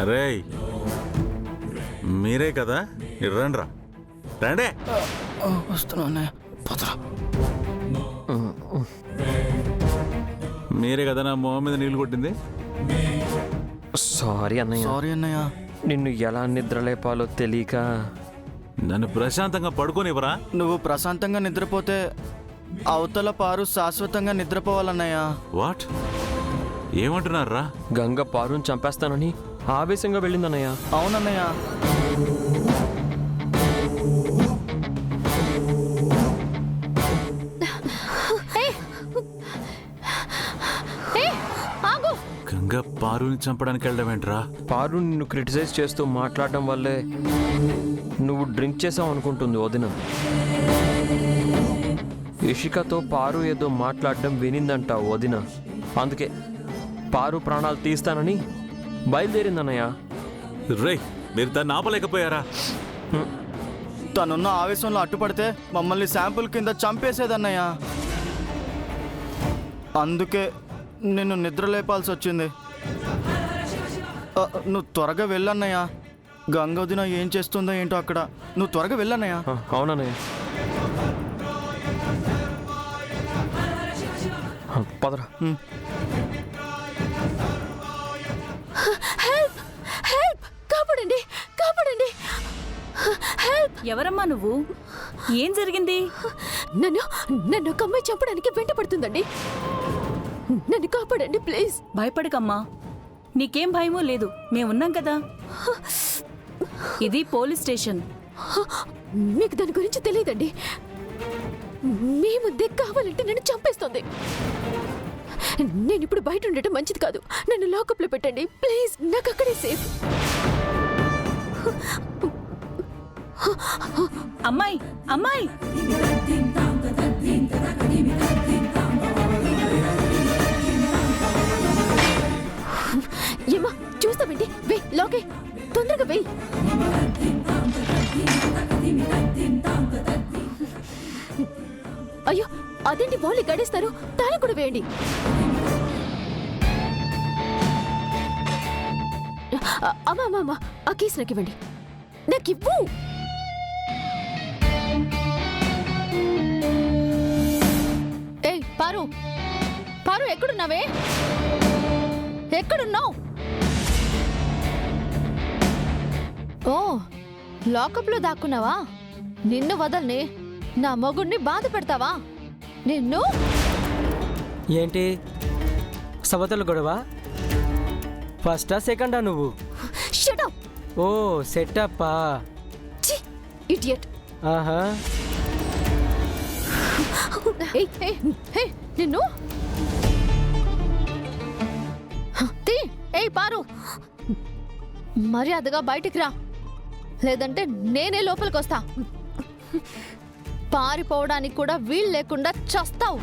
అరే మీరే కదా రండ్రా రండే. వస్తున్నా. మీరే కదా నా మొహం మీద నీళ్ళు కొట్టింది. సారీ అన్నయ్య. నిన్ను ఎలా నిద్రలేపాలో తెలియక. నన్ను ప్రశాంతంగా పడుకోనివ్వరా? నువ్వు ప్రశాంతంగా నిద్రపోతే అవతల పారు శాశ్వతంగా నిద్రపోవాలన్నయ్య. వాట్ ఏమంటున్నారా? గంగ పారుని చంపేస్తానని ఆవేశంగా వెళ్ళిందన్నయ్య. అవునన్నయ్య. గంగ పారుని చంపడానికి వెళ్ళడం ఏంట్రా? పారు నిన్ను క్రిటిసైజ్ చేస్తూ మాట్లాడడం వల్లే నువ్వు డ్రింక్ చేసావు అనుకుంటుంది వదిన. ఇషికతో పారు ఏదో మాట్లాడడం వినిందంట వదిన. అందుకే పారు ప్రాణాలు తీస్తానని బయలుదేరిందన్నయ్య. రే మీరు దాన్ని ఆపలేకపోయారా? తనున్న ఆవేశంలో అడ్డుపడితే మమ్మల్ని శాంపుల్ కింద చంపేసేదన్నయ్య. అందుకే నిన్ను నిద్ర లేపాల్సి వచ్చింది. నువ్వు త్వరగా వెళ్ళన్నయ్య. గంగోదిన ఏం చేస్తుందో ఏంటో అక్కడ. నువ్వు త్వరగా వెళ్ళన్నయ్య. అవునన్నయ్య. పదరా. కాపాడండి, కాపాడండి. ఎవరమ్మా నువ్వు? ఏం జరిగింది? నన్ను ఒక అమ్మాయి చంపడానికి వెంట పడుతుందండి. నన్ను కాపాడండి ప్లీజ్. భయపడకమ్మా, నీకేం భయమో లేదు, మేమున్నాం కదా. ఇది పోలీస్ స్టేషన్. మీకు దాని గురించి తెలియదండి. మీ ముందే కావాలంటే నన్ను చంపేస్తుంది. నేను ఇప్పుడు బయట ఉండటం మంచిది కాదు. నన్ను లాకప్లో పెట్టండి ప్లీజ్. నాకు అక్కడే సేఫ్. అమ్మాయి అమ్మాయి ఏమా చూస్తావేంటి? వే లోకే, తొందరగా వెయ్యి. అయ్యో అదేంటి, వాళ్ళు గడేస్తారు. తాళం కూడా వేయండి. అమ్మా ఆ కేసు నాకు ఇవ్వండి. నాకు ఇవ్వు. ఏయ్ పారు, పారు ఎక్కడున్నావే? ఎక్కడున్నావు? ఓ లాకప్లో దాక్కున్నావా? నిన్ను వదల్ని. నా మొగుడిని బాధ పెడతావా? నిన్ను. ఏంటి సవతల గొడవ? ఫస్టా సెకండా నువ్వు? Shut up. ఓ సెటప్పా? ఇడియట్. ఆహా. నిన్ను ఏయ్ పారు, మర్యాదగా బయటికి రా, లేదంటే నేనే లోపలికి వస్తా. పారిపోవడానికి కూడా వీలు లేకుండా చస్తావు.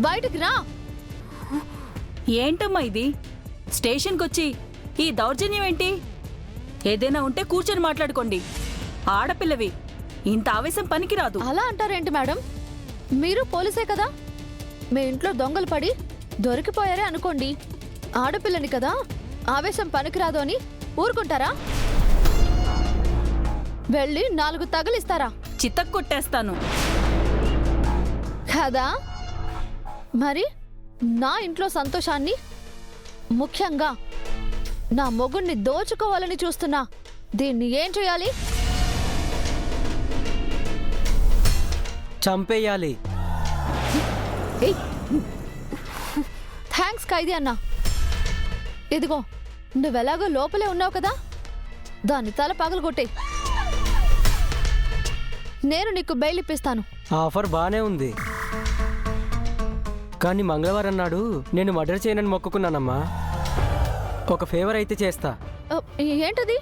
బయటికి రా. ఏంటమ్మా ఇది? స్టేషన్కి వచ్చి ఈ దౌర్జన్యం ఏంటి? ఏదైనా ఉంటే కూర్చొని మాట్లాడుకోండి. ఆడపిల్లవి, ఇంత ఆవేశం పనికిరాదు. అలా అంటారేంటి మేడం? మీరు పోలీసే కదా. మీ ఇంట్లో దొంగలు పడి దొరికిపోయారే అనుకోండి. ఆడపిల్లని కదా, ఆవేశం పనికిరాదు అని ఊరుకుంటారా? వెళ్ళి 4 తగిలిస్తారా? చిత్తకు కొట్టేస్తాను కదా. మరి నా ఇంట్లో సంతోషాన్ని, ముఖ్యంగా నా మొగుణ్ణి దోచుకోవాలని చూస్తున్నా. దీన్ని ఏం చేయాలి? చంపేయాలి. థ్యాంక్స్ ఖైదీ అన్నా. ఇదిగో, నువ్వెలాగో లోపలే ఉన్నావు కదా, దాన్ని తల పగలగొట్టే. నేను నీకు బెయిల్ ఇప్పిస్తాను. ఆఫర్ బానే ఉంది, కానీ మంగళవారం నాడు నేను మర్డర్ చేయనని మొక్కుకున్నానమ్మా. ఒక ఫేవర్ అయితే చేస్తా. ఏంటది?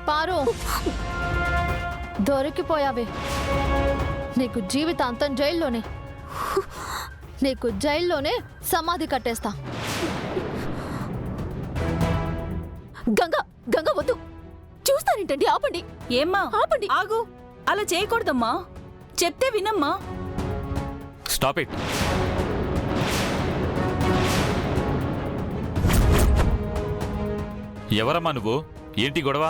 పారు, దొరికిపోయావే. నీకు జీవితాంతం జైల్లోనే. నీకు జైల్లోనే సమాధి కట్టేస్తా. గంగా గంగా వద్దు, చూస్తారేంటండి? ఆపండి. ఏమ్మా ఆపండి. ఆగు, అలా చేయకూడదమ్మా, చెప్తే వినమ్మా. Stop it. ఎవరమ్మా నువ్వు? ఏంటి గొడవ?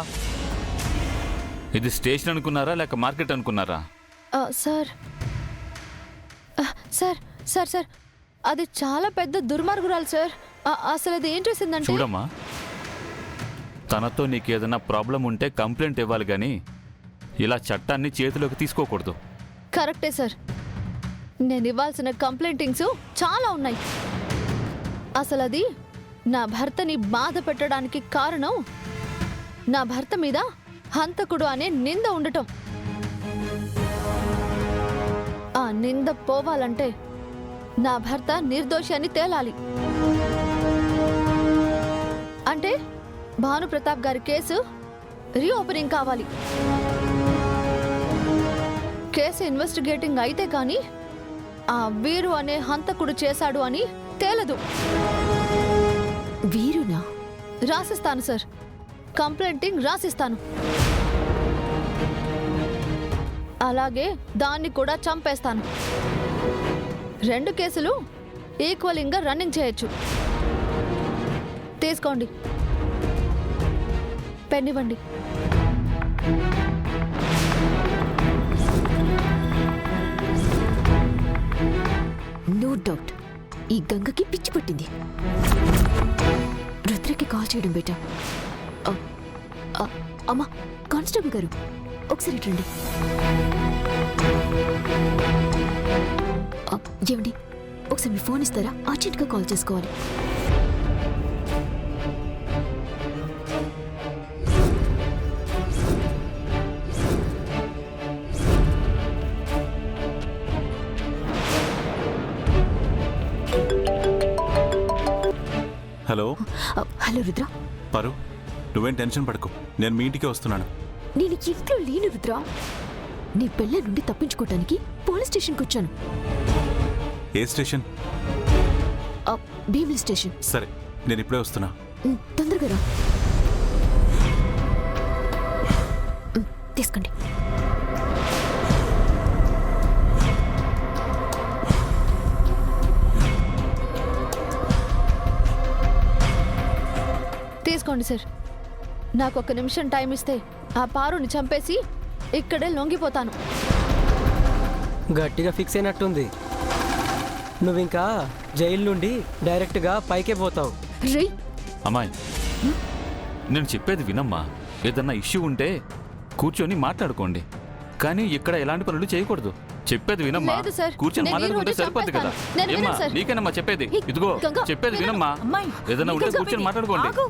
ఇది స్టేషన్ అనుకున్నారా లేక మార్కెట్ అనుకున్నారా? సార్ సార్ సార్ సార్ అది చాలా పెద్ద దుర్మార్గురాలు సార్. అసలు అది ఏం చేసిందంటే చూడమ్మా, తనతో నీకు ఏదైనా ప్రాబ్లం ఉంటే కంప్లైంట్ ఇవ్వాలి కానీ ఇలా చట్టాన్ని చేతిలోకి తీసుకోకూడదు. కరెక్టే సార్, నేను ఇవ్వాల్సిన కంప్లైంటింగ్స్ చాలా ఉన్నాయి. అసలు అది నా భర్తని బాధ పెట్టడానికి కారణం నా భర్త మీద హంతకుడు అనే నింద ఉండటం. ఆ నింద పోవాలంటే నా భర్త నిర్దోషి అని తేలాలి. అంటే భానుప్రతాప్ గారి కేసు రీఓపెనింగ్ కావాలి. కేసు ఇన్వెస్టిగేటింగ్ అయితే కానీ ఆ వీరు అనే హంతకుడు చేశాడు అని తేలదు. వీరునా? రాసిస్తాను సార్, కంప్లైంటింగ్ రాసిస్తాను. అలాగే దాన్ని కూడా చంపేస్తాను. 2 కేసులు ఈక్వలింగ్గా రన్నింగ్ చేయొచ్చు. తీసుకోండి, పెన్ ఇవ్వండి. నో డౌట్ ఈ గంగకి పిచ్చి పట్టింది. రుద్రకి కాల్ చేయడం బేటా. అమ్మా కానిస్టేబుల్ గారు, ఒకసారి రండి. ఏమండి, ఒకసారి మీ ఫోన్ ఇస్తారా? అర్జెంట్గా కాల్ చేసుకోవాలి. హలో. హలో రుద్ర. పరు, నువ్వేం టెన్షన్ పడకు, నేను మీ ఇంటికి వస్తున్నాను. నేను ఇంట్లో లేను రుద్ర. నీ పెళ్ళ నుండి తప్పించుకోవటానికి పోలీస్ స్టేషన్కి వచ్చాను. ఏ స్టేషన్? భీమిలి స్టేషన్. సరే, నేను ఇప్పుడే వస్తున్నా. తొందరగా రా. తీసుకోండి. తీసుకోండి సార్. నాకు 1 నిమిషం టైం ఇస్తే ఆ పారుని చంపేసి ఇక్కడే లొంగిపోతాను. గట్టిగా ఫిక్స్ అయినట్టుంది. నువ్వింకా జైలు నుండి డైరెక్ట్గా పైకే పోతావు. రేయ్, అమ్మాయి, నేను చెప్పేది వినమ్మా. ఏదన్నా ఇష్యూ ఉంటే కూర్చొని మాట్లాడుకోండి, కానీ ఇక్కడ ఎలాంటి పనులు చేయకూడదు. చెప్పేది వినమ్మా. లేదు సార్, కూర్చొని నేను ఈ మాట్లాడుకుంటే రోజు సరిపోద్ది కదా. చంపేస్తాను. నేను ఏమ్మా, వినను సార్. నీకేనమ్మా చెప్పేది? హే, ఇదిగో గంగా, చెప్పేది వినను. వినమ్మా. అమ్మాయి, ఏదన్నా ఉంటే ఇంకా కూర్చొని చెప్పేది. మాట్లాడుకోండి. ఆగు.